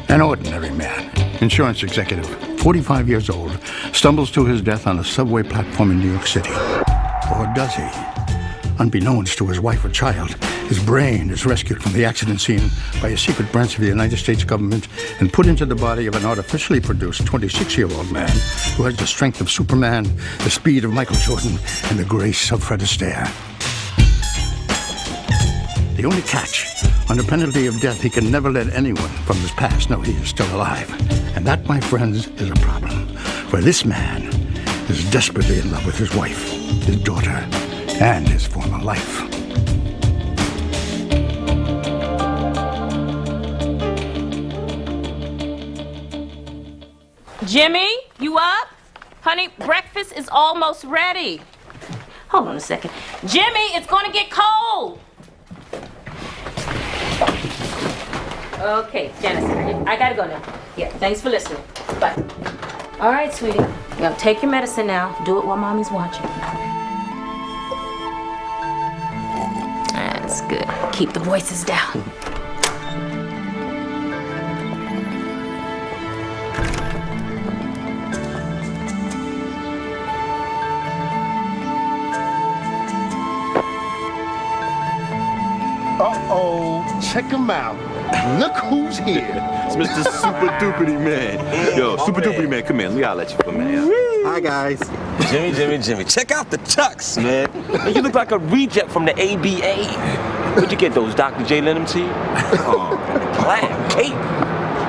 An ordinary man, insurance executive, 45 years old, stumbles to his death on a subway platform in New York City. Or does he? Unbeknownst to his wife or child, his brain is rescued from the accident scene by a secret branch of the United States government and put into the body of an artificially produced 26-year-old man who has the strength of Superman, the speed of Michael Jordan, and the grace of Fred Astaire. The only catch, under penalty of death, he can never let anyone from his past know he is still alive. And that, my friends, is a problem. For this man is desperately in love with his wife, his daughter, and his former life. Jimmy, you up? Honey, breakfast is almost ready. Hold on a second. Jimmy, it's gonna get cold. Okay, Janice, I gotta go now. Yeah, thanks for listening. Bye. All right, sweetie. Now take your medicine now. Do it while mommy's watching. That's good. Keep the voices down. Uh-oh, check him out. Look who's here. It's Mr. Super Duperty Man. Yo, Super Duperty Man, come here. We gotta let you come in. Hi, guys. Jimmy. Check out the tux, man. You look like a reject from the ABA. Where'd you get those, Dr. J lent them to you? Oh, Plaid Cape.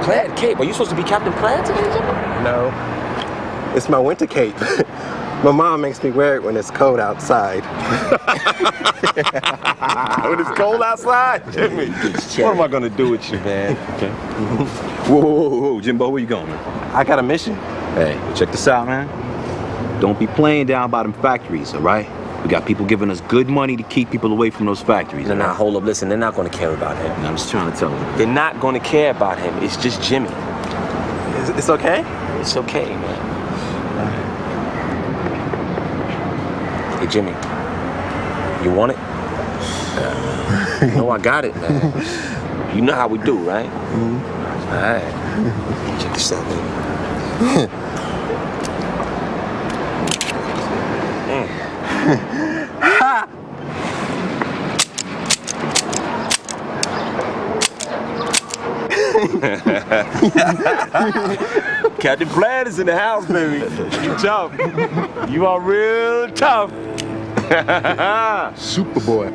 Plaid Cape. Are you supposed to be Captain Plaid today, Jimmy? No. It's my winter cape. My mom makes me wear it when it's cold outside. When it's cold outside, Jimmy. What am I gonna do with you, man? Okay. Whoa, Jimbo, where you going, man? I got a mission. Hey, check this out, man. Don't be playing down by them factories, all right? We got people giving us good money to keep people away from those factories. No, hold up, listen, they're not gonna care about him. I'm just trying to tell them. They're not gonna care about him. It's just Jimmy. It's okay? It's okay, man. Hey, Jimmy, you want it? No, I got it, man. You know how we do, right? Mm-hmm. All right. Check this out, baby. Captain Plaid is in the house, baby. You tough. You are real tough. Superboy.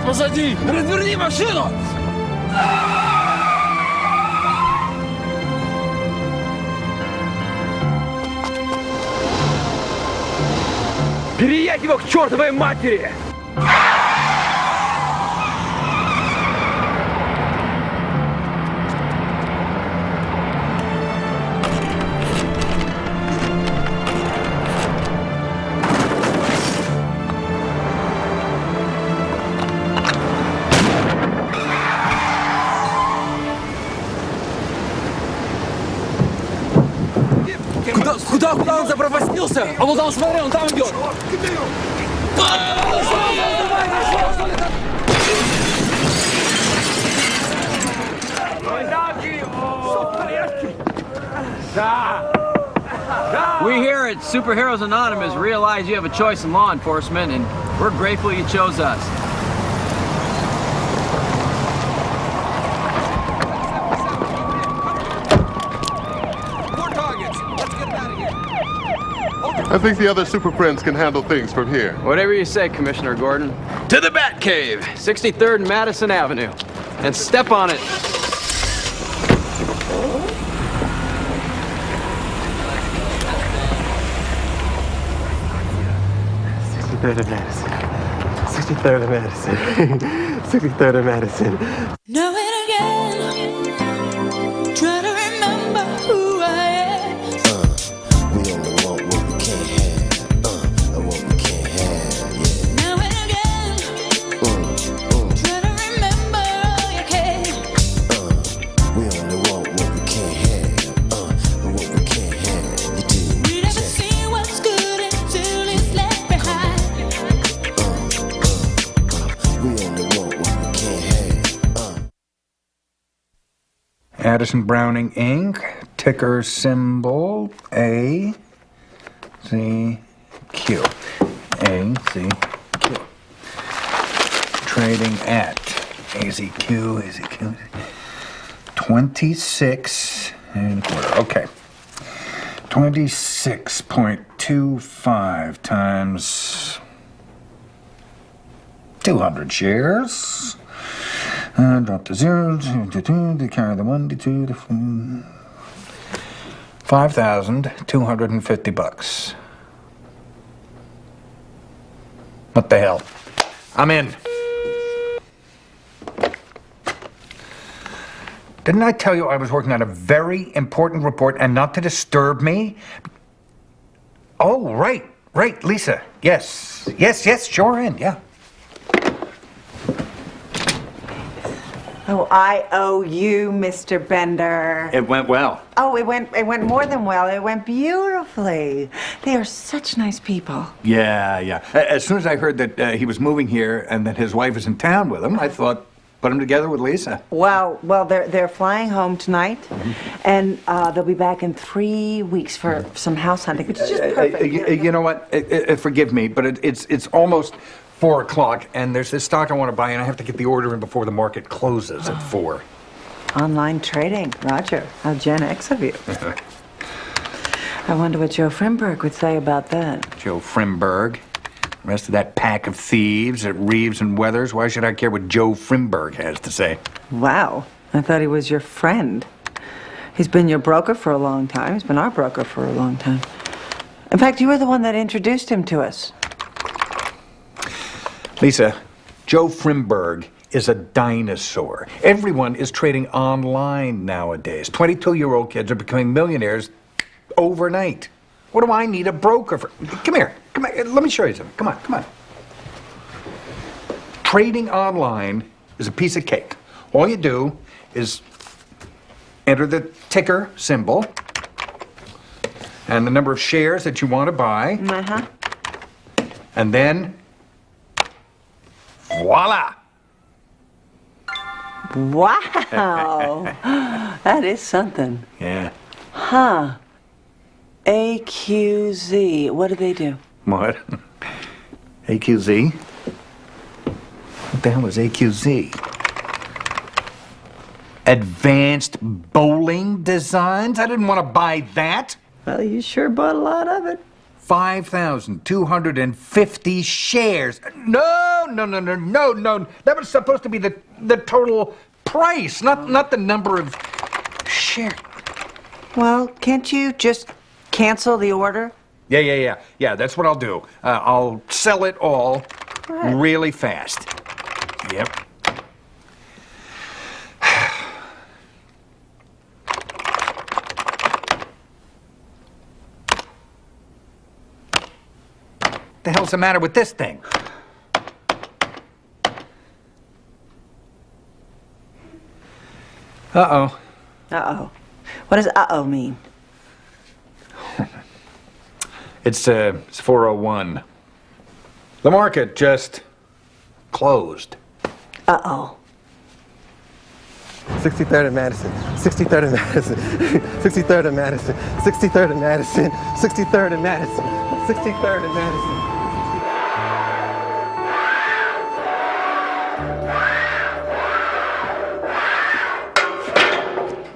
Позади! Разверни машину! Переедь его к чертовой матери! Куда он запропастился? А вот там, смотри, он там идет. Все в порядке? Да. We here at Superheroes Anonymous realize you have a choice in law enforcement, and we're grateful you chose us. More targets. Let's get out of here. I think the other Super Friends can handle things from here. Whatever you say, Commissioner Gordon. To the Batcave, 63rd and Madison Avenue. And step on it. 63rd and Madison. 63rd and Madison. 63rd and Madison. Know it again. Try to remember who I am. We only want what we can't have. And what we can't have, yeah. Now and again. Try to remember all you can. We only want what we can't have. And what we can't have, you do. We never see what's good until it's left behind. We only want what we can't have. Addison Browning Inc., ticker symbol AZQ. AZQ. Trading at AZQ. 26 and a quarter. Okay. 26.25 times 200 shares. Drop the zero, to carry the 1, to 2, to 4. $5,250. What the hell? I'm in. Didn't I tell you I was working on a very important report and not to disturb me? Oh, right, Lisa. Yes, sure in, yeah. Oh, I owe you, Mr. Bender. It went well. Oh, it went more than well. It went beautifully. They are such nice people. Yeah. As soon as I heard that he was moving here and that his wife was in town with him, I thought, put him together with Lisa. Well, they're flying home tonight, and they'll be back in 3 weeks for some house hunting, which is just perfect. You know what? Forgive me, but it's almost 4 o'clock, and there's this stock I want to buy, and I have to get the order in before the market closes at 4. Online trading, Roger. How Gen X of you. I wonder what Joe Frimberg would say about that. Joe Frimberg? The rest of that pack of thieves at Reeves and Weathers? Why should I care what Joe Frimberg has to say? Wow. I thought he was your friend. He's been your broker for a long time. He's been our broker for a long time. In fact, you were the one that introduced him to us. Lisa, Joe Frimberg is a dinosaur. Everyone is trading online nowadays. 22-year-old kids are becoming millionaires overnight. What do I need a broker for? Come here. Let me show you something. Come on. Trading online is a piece of cake. All you do is enter the ticker symbol and the number of shares that you want to buy. And then voila! Wow! That is something. Yeah. Huh. AQZ. What do they do? What? AQZ? What the hell is AQZ? Advanced Bowling Designs? I didn't want to buy that. Well, you sure bought a lot of it. 5,250 shares. No. That was supposed to be the total price, not the number of shares. Well, can't you just cancel the order? Yeah, that's what I'll do. I'll sell it all really fast. Yep. The hell's the matter with this thing? Uh-oh. Uh-oh. What does uh-oh mean? It's 4:01. The market just closed. Uh-oh. 63rd and Madison, 63rd and Madison, 63rd and Madison, 63rd and Madison, 63rd and Madison, 63rd and Madison.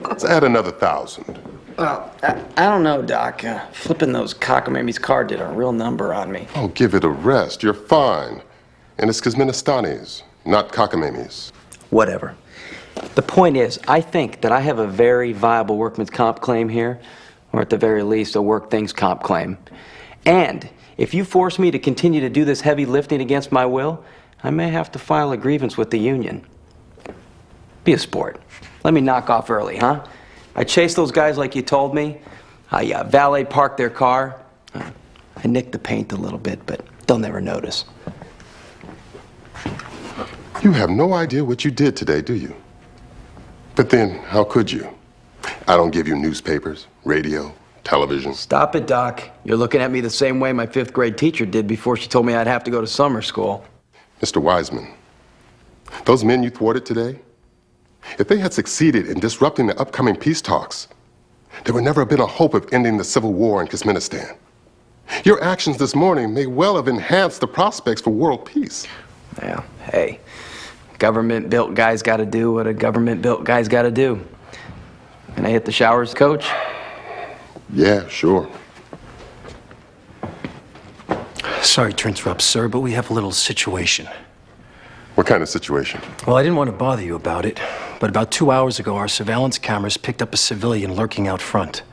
Let's add another 1,000. Well, I don't know, Doc. Flipping those cockamamie's card did a real number on me. Oh, give it a rest. You're fine. And it's Kazminastanis, not cockamamie's. Whatever. The point is, I think that I have a very viable workman's comp claim here, or at the very least, a work things comp claim. And if you force me to continue to do this heavy lifting against my will, I may have to file a grievance with the union. Be a sport. Let me knock off early, huh? I chased those guys like you told me. I valet parked their car. I nicked the paint a little bit, but they'll never notice. You have no idea what you did today, do you? But then, how could you? I don't give you newspapers, radio, television. Stop it, Doc. You're looking at me the same way my 5th grade teacher did before she told me I'd have to go to summer school. Mr. Wiseman, those men you thwarted today, if they had succeeded in disrupting the upcoming peace talks, there would never have been a hope of ending the civil war in Kazministan. Your actions this morning may well have enhanced the prospects for world peace. Yeah, hey, government-built guys gotta do what a government-built guy's gotta do. Can I hit the showers, Coach? Yeah, sure. Sorry to interrupt, sir, but we have a little situation. What kind of situation? Well, I didn't want to bother you about it, but about 2 hours ago, our surveillance cameras picked up a civilian lurking out front.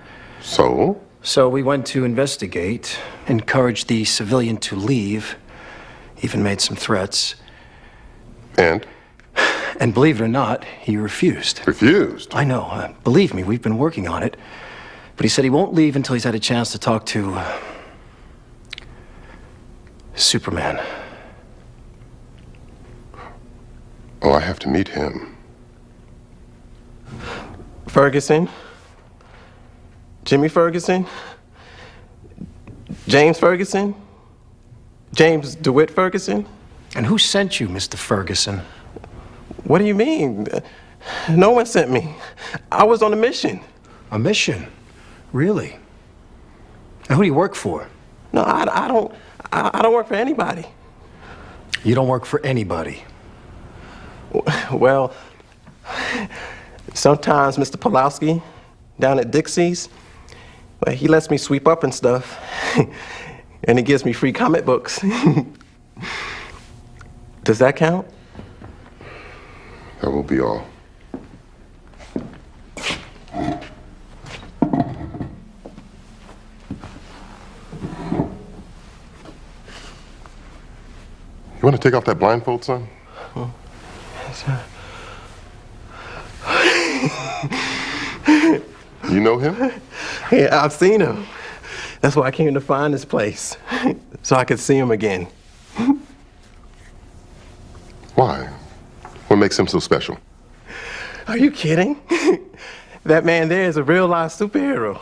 So? So we went to investigate, encouraged the civilian to leave, even made some threats. And? And believe it or not, he refused. Refused? I know. Believe me, we've been working on it. But he said he won't leave until he's had a chance to talk to Superman. Oh, I have to meet him. Ferguson? Jimmy Ferguson? James Ferguson? James DeWitt Ferguson? And who sent you, Mr. Ferguson? What do you mean? No one sent me. I was on a mission. A mission? Really? And who do you work for? No, I don't work for anybody. You don't work for anybody? Well, sometimes Mr. Pulowski down at Dixie's, well, he lets me sweep up and stuff. And he gives me free comic books. Does that count? That will be all. You want to take off that blindfold, son? Yes, sir. You know him? Yeah, I've seen him. That's why I came to find this place, so I could see him again. Why? What makes him so special? Are you kidding? That man there is a real-life superhero.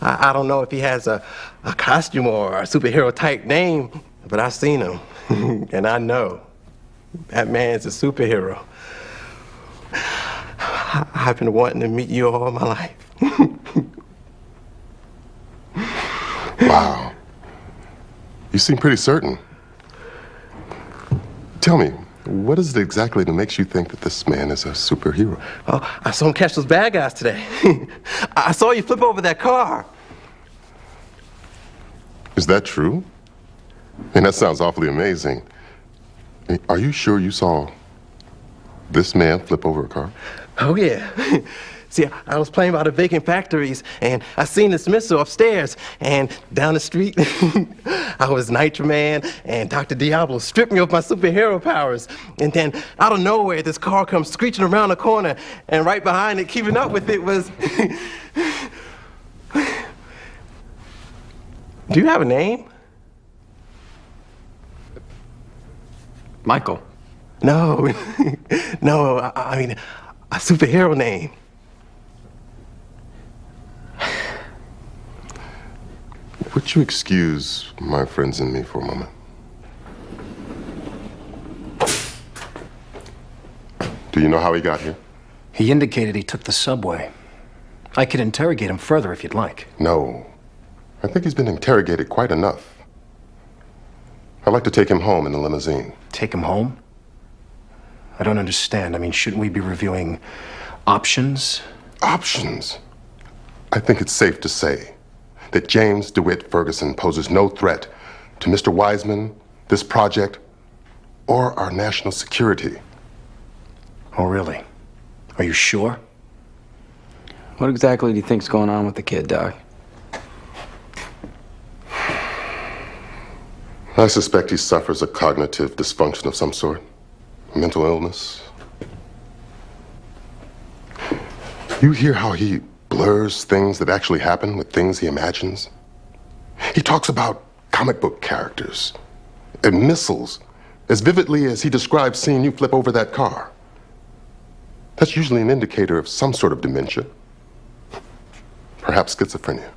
I don't know if he has a costume or a superhero-type name, but I've seen him, and I know that man's a superhero. I've been wanting to meet you all my life. Wow. You seem pretty certain. Tell me, what is it exactly that makes you think that this man is a superhero? Oh, I saw him catch those bad guys today. I saw you flip over that car. Is that true? And that sounds awfully amazing. Are you sure you saw this man flip over a car? Oh, yeah. See, I was playing by the vacant factories, and I seen this missile upstairs, and down the street, I was Nitro Man, and Dr. Diablo stripped me of my superhero powers. And then, out of nowhere, this car comes screeching around the corner, and right behind it, keeping up with it was... Do you have a name? Michael. No, no, I mean, a superhero name. Would you excuse my friends and me for a moment? Do you know how he got here? He indicated he took the subway. I could interrogate him further if you'd like. No. I think he's been interrogated quite enough. I'd like to take him home in the limousine. Take him home? I don't understand. I mean, shouldn't we be reviewing options? Options? I think it's safe to say that James DeWitt Ferguson poses no threat to Mr. Wiseman, this project, or our national security. Oh, really? Are you sure? What exactly do you think's going on with the kid, Doc? I suspect he suffers a cognitive dysfunction of some sort. A mental illness. You hear how he blurs things that actually happen with things he imagines? He talks about comic book characters and missiles as vividly as he describes seeing you flip over that car. That's usually an indicator of some sort of dementia. Perhaps schizophrenia.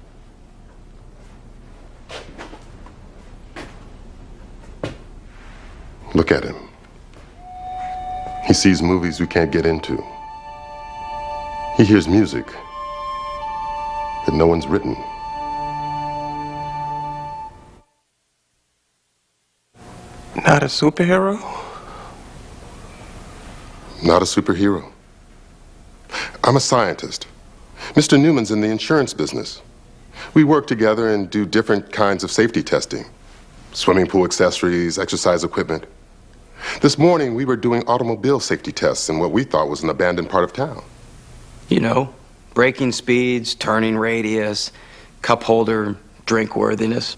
Look at him. He sees movies we can't get into. He hears music that no one's written. Not a superhero? Not a superhero. I'm a scientist. Mr. Newman's in the insurance business. We work together and do different kinds of safety testing. Swimming pool accessories, exercise equipment. This morning, we were doing automobile safety tests in what we thought was an abandoned part of town. You know, braking speeds, turning radius, cup holder, drink worthiness.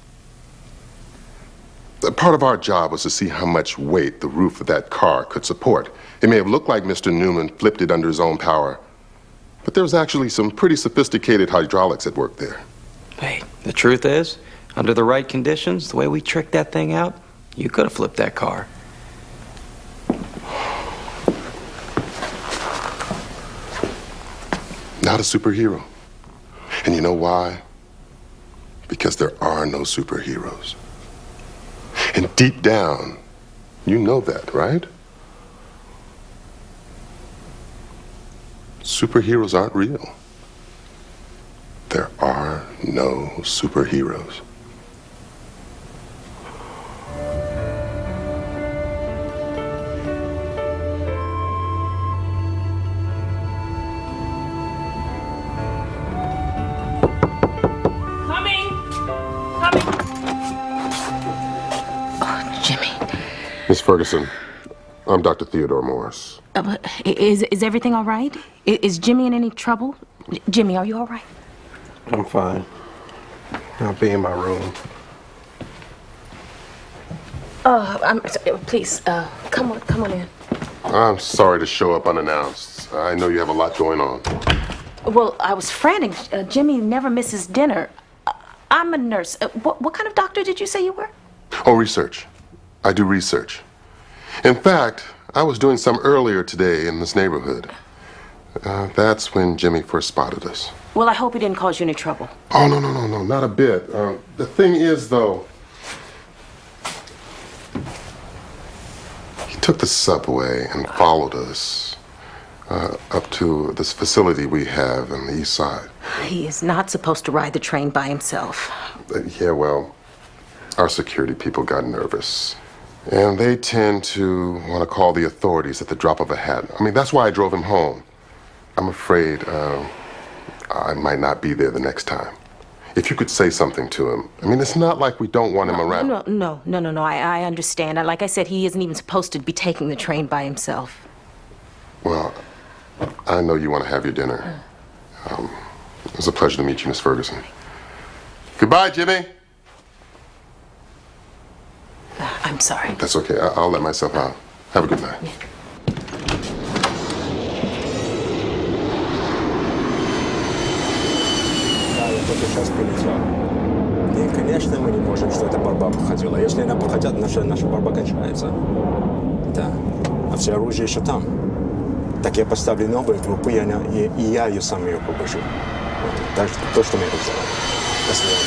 Part of our job was to see how much weight the roof of that car could support. It may have looked like Mr. Newman flipped it under his own power, but there was actually some pretty sophisticated hydraulics at work there. Hey, the truth is, under the right conditions, the way we tricked that thing out, you could have flipped that car. Not a superhero. And you know why? Because there are no superheroes. And deep down, you know that, right? Superheroes aren't real. There are no superheroes. Miss Ferguson, I'm Dr. Theodore Morris. Is everything all right? Is Jimmy in any trouble? Jimmy, are you all right? I'm fine. I'll be in my room. Please, come on in. I'm sorry to show up unannounced. I know you have a lot going on. Well, I was frantic. Jimmy never misses dinner. I'm a nurse. What kind of doctor did you say you were? Oh, research. I do research. In fact, I was doing some earlier today in this neighborhood. That's when Jimmy first spotted us. Well, I hope he didn't cause you any trouble. Oh, no, not a bit. The thing is, though, he took the subway and followed us up to this facility we have on the east side. He is not supposed to ride the train by himself. Yeah, well, our security people got nervous. And they tend to want to call the authorities at the drop of a hat. I mean, that's why I drove him home. I'm afraid I might not be there the next time. If you could say something to him. I mean, it's not like we don't want him around. No. I understand. Like I said, he isn't even supposed to be taking the train by himself. Well, I know you want to have your dinner. It was a pleasure to meet you, Miss Ferguson. Goodbye, Jimmy. I'm sorry. That's okay. I'll let myself out. Have a good night. Yeah. Сейчас прилетел. И, конечно, мы не можем, что эта борьба проходила. Если она проходит, наша борьба кончается. Да. А все оружие еще там. Так я поставлю новую группу, и я ее сам ее побежу. Так что то, что мы разговаривали. До свидания.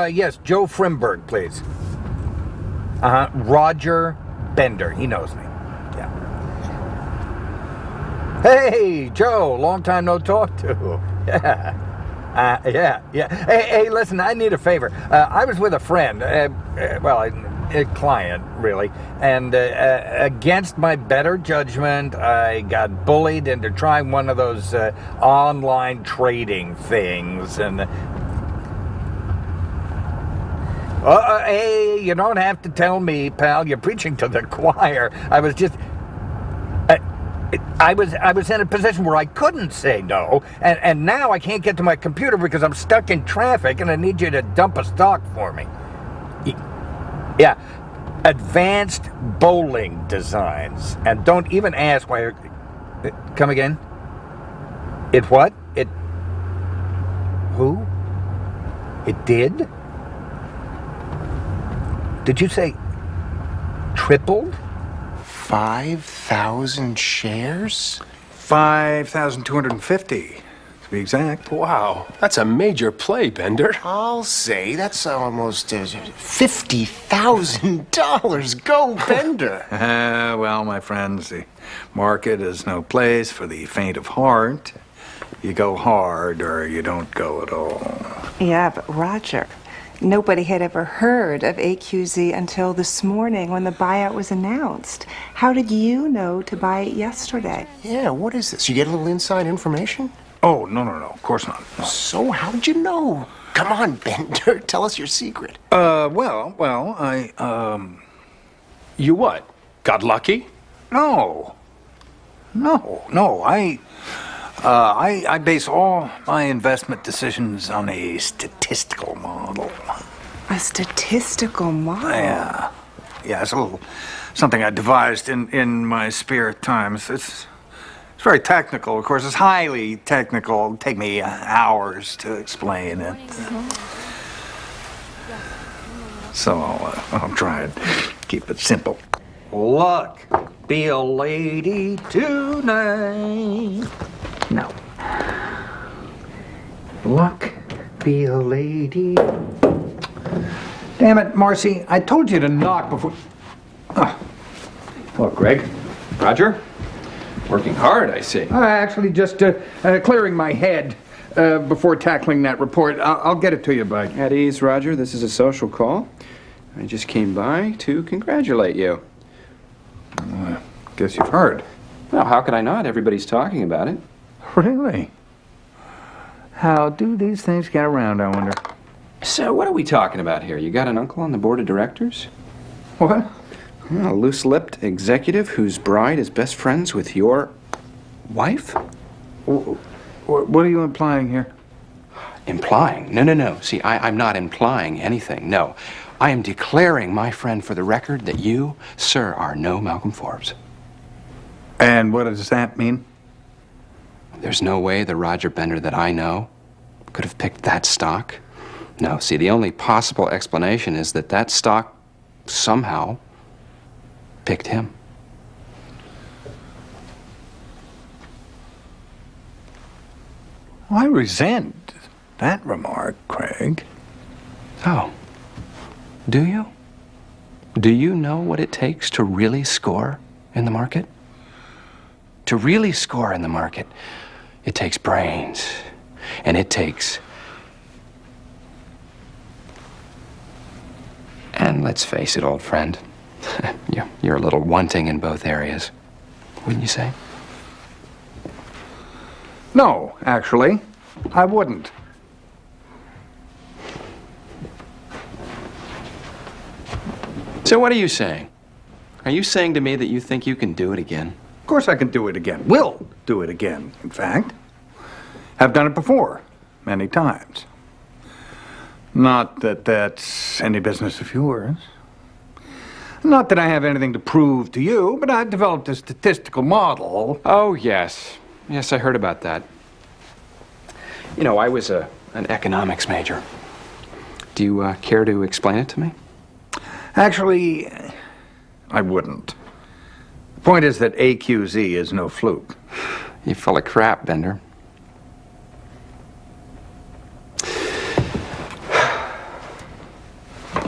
Yes, Joe Frimberg, please. Roger Bender. He knows me. Yeah. Hey, Joe, long time no talk to. Yeah. Hey, listen, I need a favor. I was with a friend, a client, really, and against my better judgment, I got bullied into trying one of those online trading things, and... hey, you don't have to tell me, pal. You're preaching to the choir. I was just... I was in a position where I couldn't say no, and now I can't get to my computer because I'm stuck in traffic, and I need you to dump a stock for me. Yeah, advanced bowling designs, and don't even ask why. Come again? It what? It who? It did? Did you say tripled? 5,000 shares? 5,250, to be exact. Wow, that's a major play, Bender. I'll say that's almost $50,000. Go, Bender. Well, my friends, the market is no place for the faint of heart. You go hard or you don't go at all. Yeah, but Roger, nobody had ever heard of AQZ until this morning when the buyout was announced. How did you know to buy it yesterday? Yeah, what is this? You get a little inside information? Oh, no, of course not. No. So how did you know? Come on, Bender, tell us your secret. You what? Got lucky? No. I base all my investment decisions on a statistical model. A statistical model? Yeah, it's a little something I devised in my spare time. It's very technical, of course. It's highly technical. It'll take me hours to explain it. So I'll try and keep it simple. Luck, be a lady tonight. No. Luck, be a lady. Damn it, Marcy. I told you to knock before... Well, Greg, Roger, working hard, I see. Actually, just clearing my head before tackling that report. I'll get it to you, bud. At ease, Roger. This is a social call. I just came by to congratulate you. Guess you've heard. Well, how could I not? Everybody's talking about it. Really? How do these things get around, I wonder? So, what are we talking about here? You got an uncle on the board of directors? What? A loose-lipped executive whose bride is best friends with your wife? What are you implying here? Implying? No. See, I'm not implying anything, no. I am declaring, my friend, for the record, that you, sir, are no Malcolm Forbes. And what does that mean? There's no way the Roger Bender that I know could have picked that stock. No, see, the only possible explanation is that that stock somehow picked him. I resent that remark, Craig. Oh, do you? Do you know what it takes to really score in the market? To really score in the market, it takes brains, and it takes... And let's face it, old friend, you're a little wanting in both areas, wouldn't you say? No, actually, I wouldn't. So what are you saying? Are you saying to me that you think you can do it again? Of course I can do it again. Will do it again, in fact. Have done it before, many times. Not that that's any business of yours. Not that I have anything to prove to you, but I've developed a statistical model. Oh, yes. Yes, I heard about that. You know, I was an economics major. Do you care to explain it to me? Actually, I wouldn't. The point is that AQZ is no fluke. You're full of crap, Bender.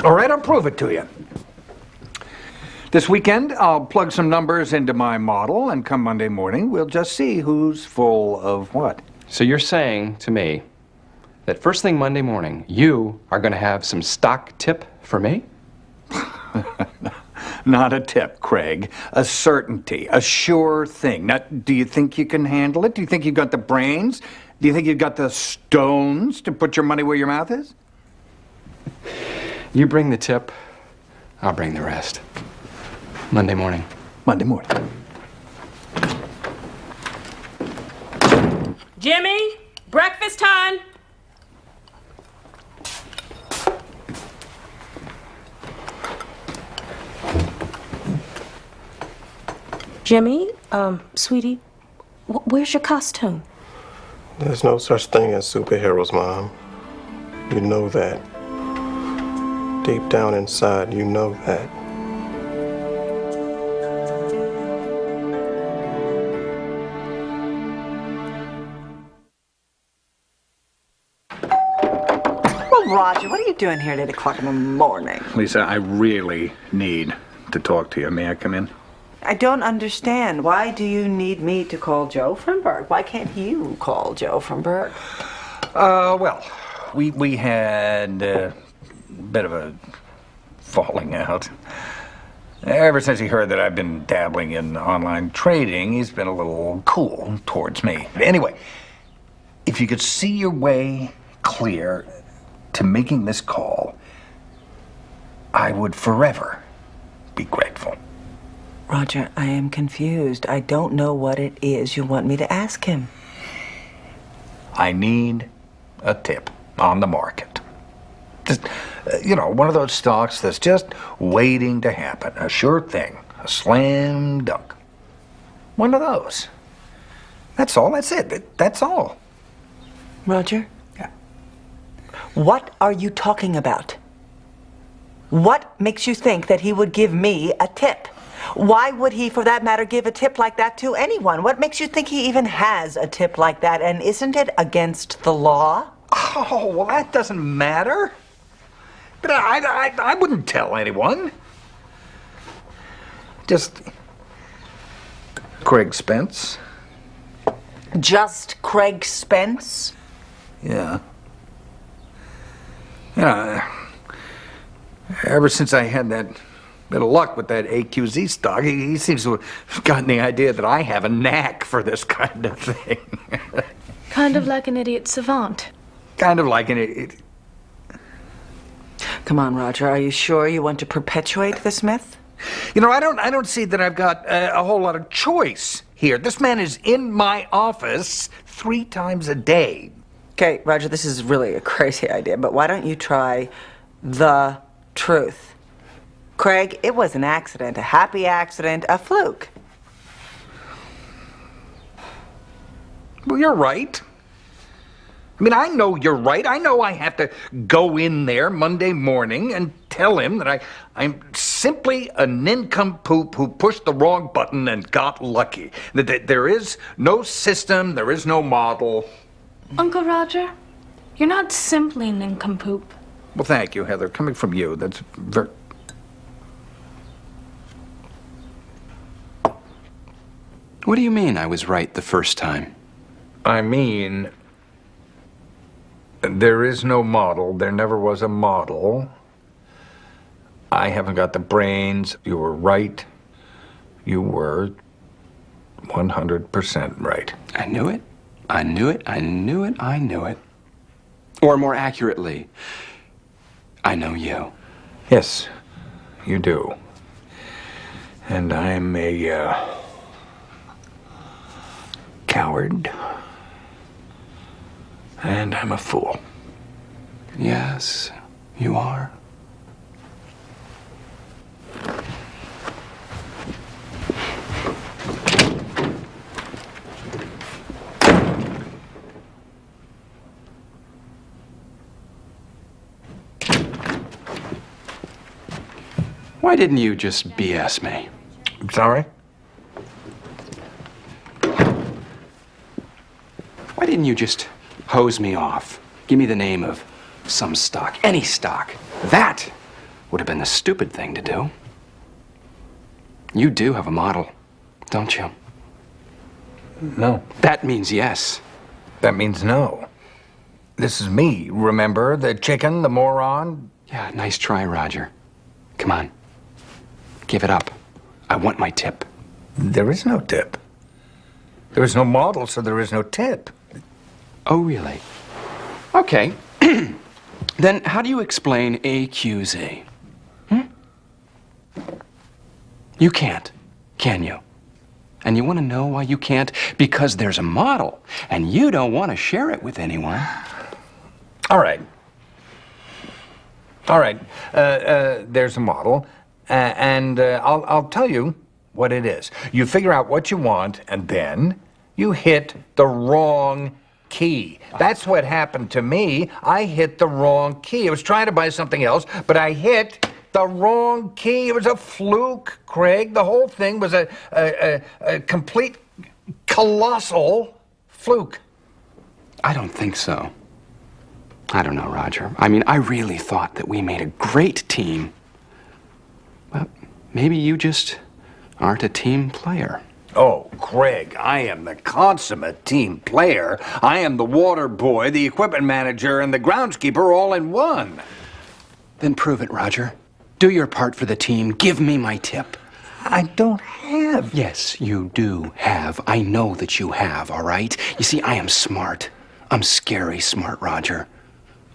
All right, I'll prove it to you. This weekend, I'll plug some numbers into my model, and come Monday morning, we'll just see who's full of what. So you're saying to me that first thing Monday morning, you are going to have some stock tip for me? Not a tip, Craig. A certainty, a sure thing. Now, do you think you can handle it? Do you think you've got the brains? Do you think you've got the stones to put your money where your mouth is? You bring the tip, I'll bring the rest. Monday morning. Monday morning. Jimmy, breakfast time. Jimmy, sweetie, where's your costume? There's no such thing as superheroes, Mom. You know that. Deep down inside, you know that. Well, Roger, what are you doing here at 8 o'clock in the morning? Lisa, I really need to talk to you. May I come in? I don't understand. Why do you need me to call Joe Frimberg? Why can't you call Joe Frimberg? Well, we had a bit of a falling out. Ever since he heard that I've been dabbling in online trading, he's been a little cool towards me. Anyway, if you could see your way clear to making this call, I would forever be grateful. Roger, I am confused. I don't know what it is you want me to ask him. I need a tip on the market. Just, one of those stocks that's just waiting to happen. A sure thing. A slam dunk. One of those. That's all. That's it. That's all. Roger? Yeah. What are you talking about? What makes you think that he would give me a tip? Why would he, for that matter, give a tip like that to anyone? What makes you think he even has a tip like that? And isn't it against the law? Oh, well, that doesn't matter. But I wouldn't tell anyone. Just Craig Spence. Just Craig Spence? Yeah. Ever since I had that bit of luck with that AQZ stock, he seems to have gotten the idea that I have a knack for this kind of thing. Kind of like an idiot savant. Kind of like an idiot. Come on, Roger. Are you sure you want to perpetuate this myth? I don't see that I've got a whole lot of choice here. This man is in my office 3 times a day. Okay, Roger, this is really a crazy idea, but why don't you try the truth? Craig, it was an accident, a happy accident, a fluke. Well, you're right. I know you're right. I know I have to go in there Monday morning and tell him that I'm simply a nincompoop who pushed the wrong button and got lucky. That there is no system, there is no model. Uncle Roger, you're not simply a nincompoop. Well, thank you, Heather. Coming from you, that's very... What do you mean I was right the first time? I mean, there is no model. There never was a model. I haven't got the brains. You were right. You were 100% right. I knew it. I knew it. I knew it. I knew it. Or more accurately, I know you. Yes, you do. And I'm a coward. And I'm a fool. Yes, you are. Why didn't you just BS me? I'm sorry? Why didn't you just hose me off? Give me the name of some stock, any stock. That would have been the stupid thing to do. You do have a model, don't you? No. That means yes. That means no. This is me, remember? The chicken, the moron? Yeah, nice try, Roger. Come on. Give it up. I want my tip. There is no tip. There is no model, so there is no tip. Oh, really? Okay. Then how do you explain AQZ? You can't, can you? And you want to know why you can't? Because there's a model, and you don't want to share it with anyone. All right. All right. There's a model, and I'll tell you what it is. You figure out what you want, and then you hit the wrong key. That's what happened to me. I hit the wrong key. I was trying to buy something else, but I hit the wrong key. It was a fluke, Craig. The whole thing was a complete, colossal fluke. I don't think so. I don't know, Roger. I mean, I really thought that we made a great team. Well, maybe you just aren't a team player. Oh, Craig, I am the consummate team player. I am the water boy, the equipment manager, and the groundskeeper all in one. Then prove it, Roger. Do your part for the team. Give me my tip. I don't have. Yes, you do have. I know that you have, all right? You see, I am smart. I'm scary smart, Roger.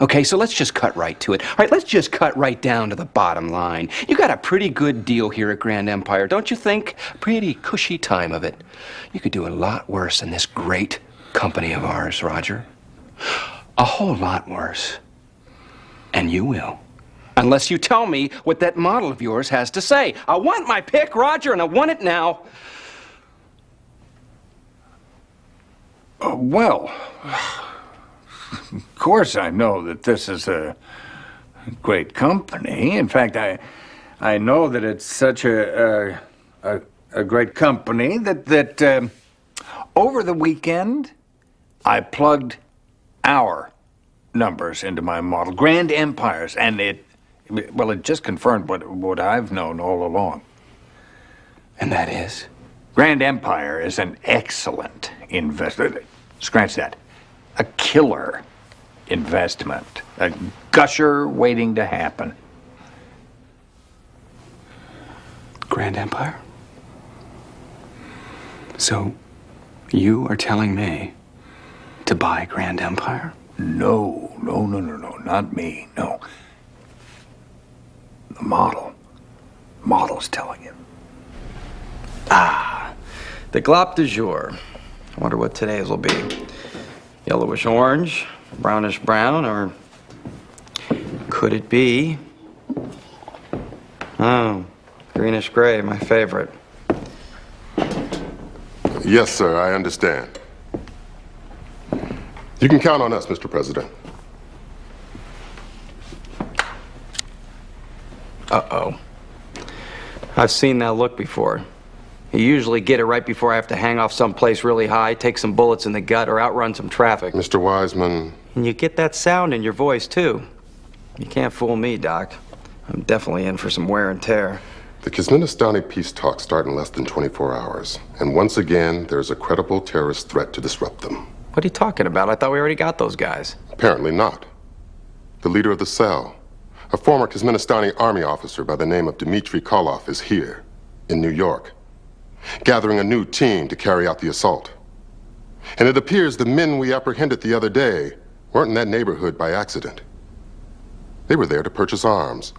Okay, so let's just cut right to it. All right, let's just cut right down to the bottom line. You got a pretty good deal here at Grand Empire, don't you think? Pretty cushy time of it. You could do a lot worse in this great company of ours, Roger. A whole lot worse. And you will. Unless you tell me what that model of yours has to say. I want my pick, Roger, and I want it now. Well, of course I know that this is a great company. In fact, I know that it's such a great company that over the weekend I plugged our numbers into my model, Grand Empire's, and it just confirmed what I've known all along. And that is? Grand Empire is an excellent investment. Scratch that. A killer investment. A gusher waiting to happen. Grand Empire? So, you are telling me to buy Grand Empire? No, not me, no. The model. Model's telling you. The glop du jour. I wonder what today's will be. Yellowish orange, brownish brown, or could it be? Oh, greenish gray, my favorite. Yes, sir, I understand. You can count on us, Mr. President. Uh-oh. I've seen that look before. You usually get it right before I have to hang off someplace really high, take some bullets in the gut, or outrun some traffic. Mr. Wiseman. And you get that sound in your voice, too. You can't fool me, Doc. I'm definitely in for some wear and tear. The Kisministani peace talks start in less than 24 hours. And once again, there's a credible terrorist threat to disrupt them. What are you talking about? I thought we already got those guys. Apparently not. The leader of the cell, a former Kisministani army officer by the name of Dmitry Koloff, is here, in New York, gathering a new team to carry out the assault. And it appears the men we apprehended the other day weren't in that neighborhood by accident. They were there to purchase arms,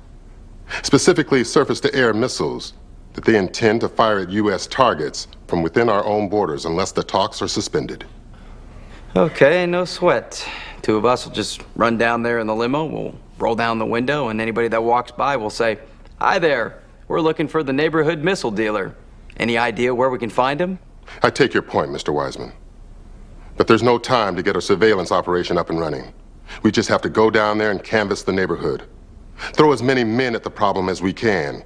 specifically surface-to-air missiles that they intend to fire at U.S. targets from within our own borders unless the talks are suspended. Okay, no sweat. Two of us will just run down there in the limo, we'll roll down the window, and anybody that walks by will say, "Hi there, we're looking for the neighborhood missile dealer. Any idea where we can find him?" I take your point, Mr. Wiseman. But there's no time to get a surveillance operation up and running. We just have to go down there and canvass the neighborhood. Throw as many men at the problem as we can.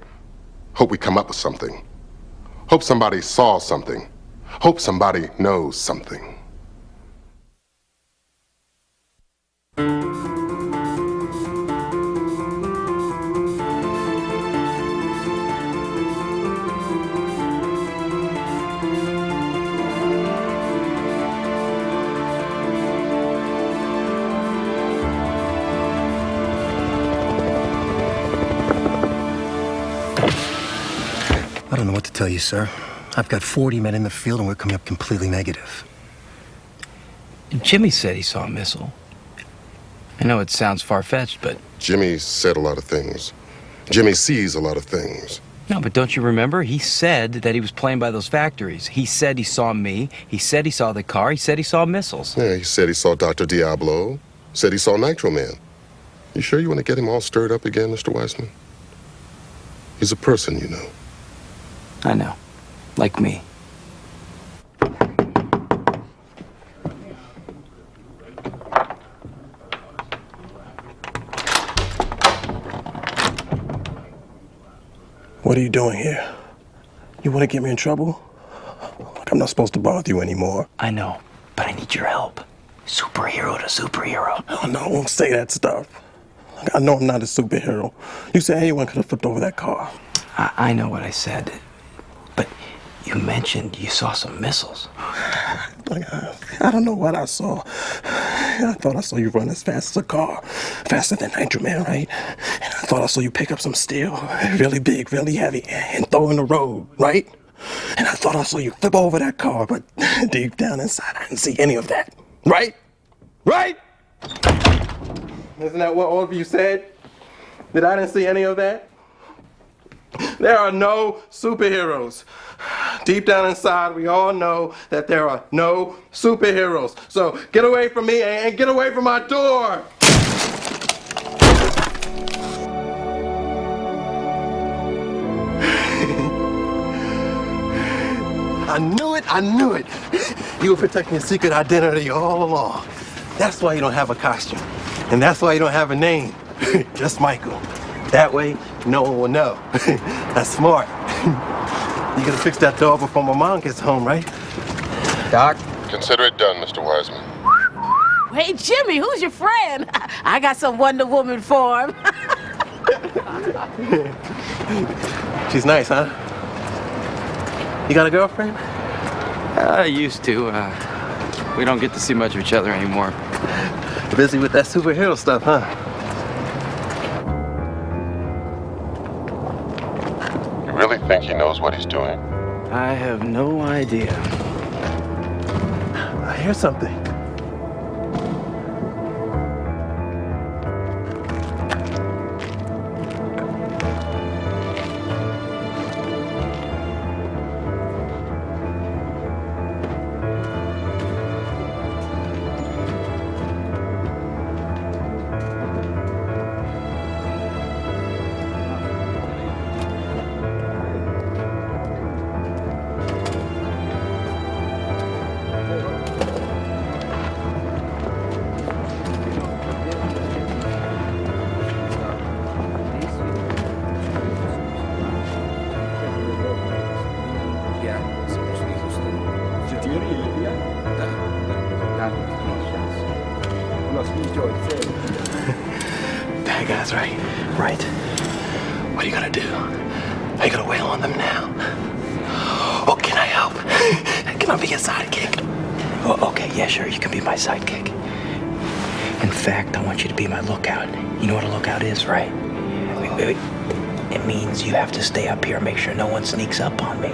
Hope we come up with something. Hope somebody saw something. Hope somebody knows something. tell you, sir. I've got 40 men in the field and we're coming up completely negative. Jimmy said he saw a missile. I know it sounds far-fetched, but... Jimmy said a lot of things. Jimmy sees a lot of things. No, but don't you remember? He said that he was playing by those factories. He said he saw me. He said he saw the car. He said he saw missiles. Yeah, he said he saw Dr. Diablo. Said he saw Nitro Man. You sure you want to get him all stirred up again, Mr. Weissman? He's a person, you know. I know. Like me. What are you doing here? You want to get me in trouble? Like I'm not supposed to bother you anymore. I know, but I need your help. Superhero to superhero. Oh, no, don't say that stuff. Like, I know I'm not a superhero. You said anyone could have flipped over that car. I know what I said, but you mentioned you saw some missiles. Like, I don't know what I saw. I thought I saw you run as fast as a car, faster than Nitro Man, right? And I thought I saw you pick up some steel, really big, really heavy, and throw in the road, right? And I thought I saw you flip over that car, but deep down inside, I didn't see any of that, right? Right? Isn't that what all of you said? That I didn't see any of that? There are no superheroes. Deep down inside, we all know that there are no superheroes. So get away from me and get away from my door! I knew it. You were protecting your secret identity all along. That's why you don't have a costume. And that's why you don't have a name. Just Michael. That way, no one will know. That's smart. You gotta fix that door before my mom gets home, right? Doc? Consider it done, Mr. Wiseman. Hey, Jimmy, who's your friend? I got some Wonder Woman for him. She's nice, huh? You got a girlfriend? I used to. We don't get to see much of each other anymore. Busy with that superhero stuff, huh? You really think he knows what he's doing? I have no idea. I hear something. That guy's right. Right. What are you gonna do? Are you gonna wail on them now? Or can I help? Can I be a sidekick? Oh, okay, yeah, sure, you can be my sidekick. In fact, I want you to be my lookout. You know what a lookout is, right? Wait. It means you have to stay up here and make sure no one sneaks up on me.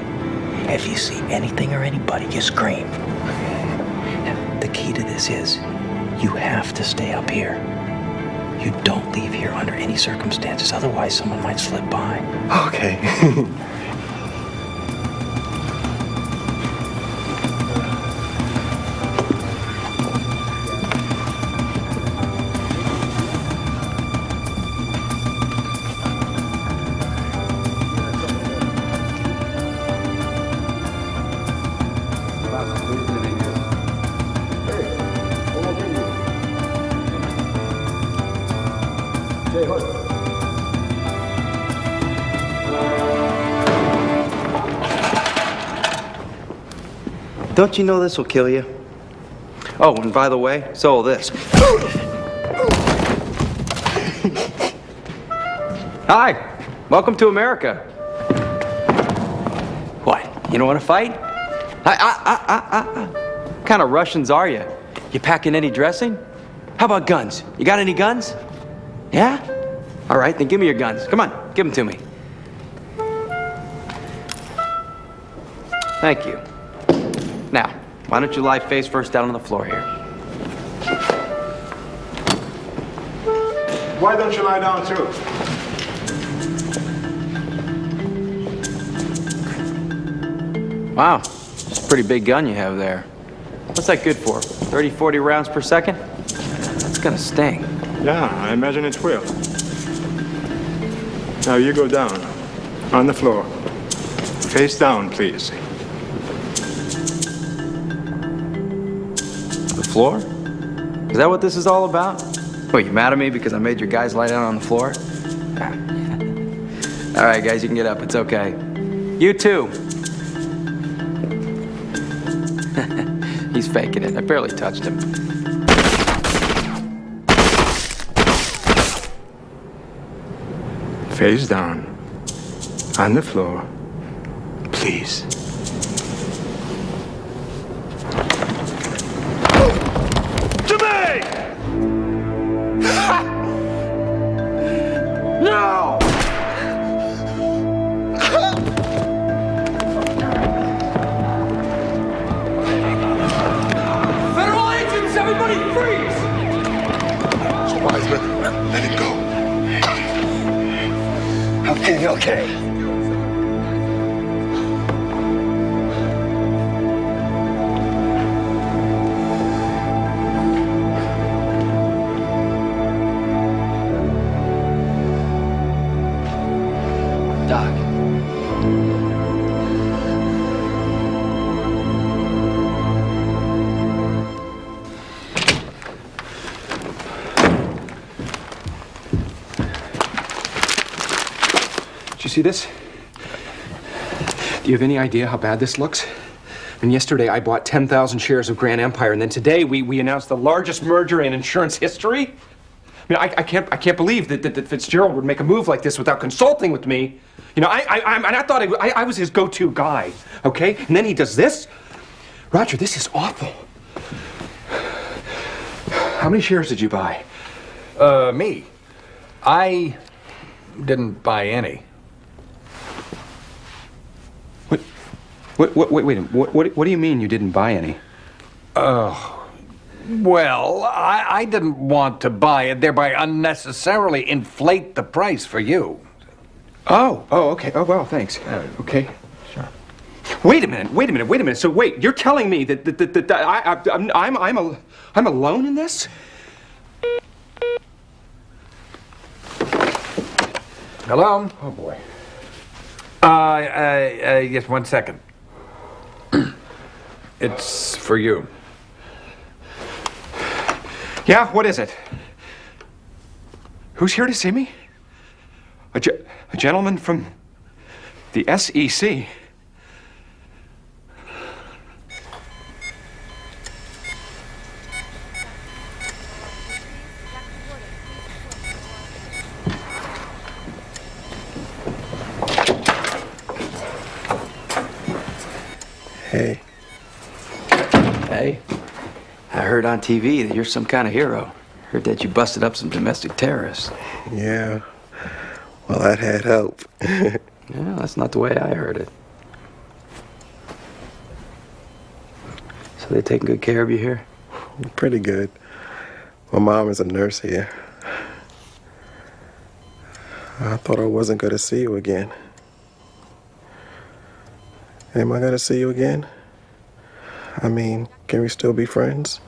If you see anything or anybody, you scream. Now, the key to this is you have to stay up here. You don't leave here under any circumstances, otherwise someone might slip by. Okay. Don't you know this will kill you? Oh, and by the way, so will this. Hi, welcome to America. What, you don't want to fight? What kind of Russians are you? You packing any dressing? How about guns? You got any guns? Yeah? All right, then give me your guns. Come on, give them to me. Thank you. Now, why don't you lie face first down on the floor here? Why don't you lie down too? Wow, it's a pretty big gun you have there. What's that good for? 30, 40 rounds per second? That's gonna sting. Yeah, I imagine it will. Now you go down, on the floor. Face down, please. The floor? Is that what this is all about? What, you mad at me because I made your guys lie down on the floor? All right, guys, you can get up. It's okay. You too. He's faking it. I barely touched him. Face down, on the floor, please. Jimmy! No! Federal agents, everybody freeze! Mr. Wiseman, let it go. Okay. Doc. Did you see this? Do you have any idea how bad this looks? I mean, yesterday I bought 10,000 shares of Grand Empire, and then today we announced the largest merger in insurance history. I mean, I can't believe that Fitzgerald would make a move like this without consulting with me. You know, I thought I was his go-to guy, okay? And then he does this? Roger, this is awful. How many shares did you buy? Me? I didn't buy any. Wait a minute. What do you mean you didn't buy any? Well, I didn't want to buy it, thereby unnecessarily inflate the price for you. Oh, okay. Oh, well, thanks. Okay. Sure. Wait a minute. So wait, you're telling me that I'm alone in this? Hello? Oh boy. Yes, 1 second. It's for you. Yeah, what is it? Who's here to see me? A gentleman from the SEC. Hey. Hey. I heard on TV that you're some kind of hero. Heard that you busted up some domestic terrorists. Yeah. Well, that had help. Yeah, that's not the way I heard it. So they taking good care of you here? Pretty good. My mom is a nurse here. I thought I wasn't going to see you again. Am I going to see you again? I mean, can we still be friends?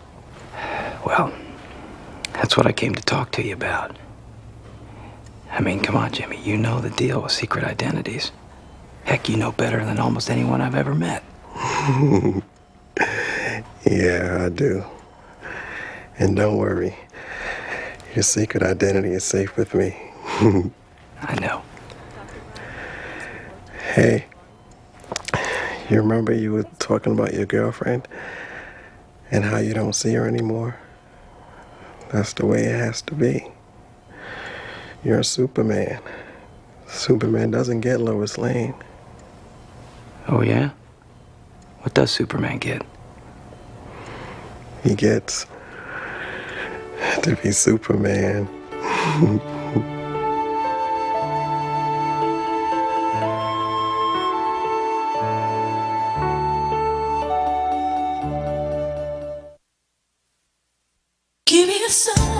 Well, that's what I came to talk to you about. I mean, come on, Jimmy. You know the deal with secret identities. Heck, you know better than almost anyone I've ever met. Yeah, I do. And don't worry. Your secret identity is safe with me. I know. Hey, you remember you were talking about your girlfriend and how you don't see her anymore? That's the way it has to be. You're a Superman. Superman doesn't get Lois Lane. Oh, yeah? What does Superman get? He gets to be Superman. sun.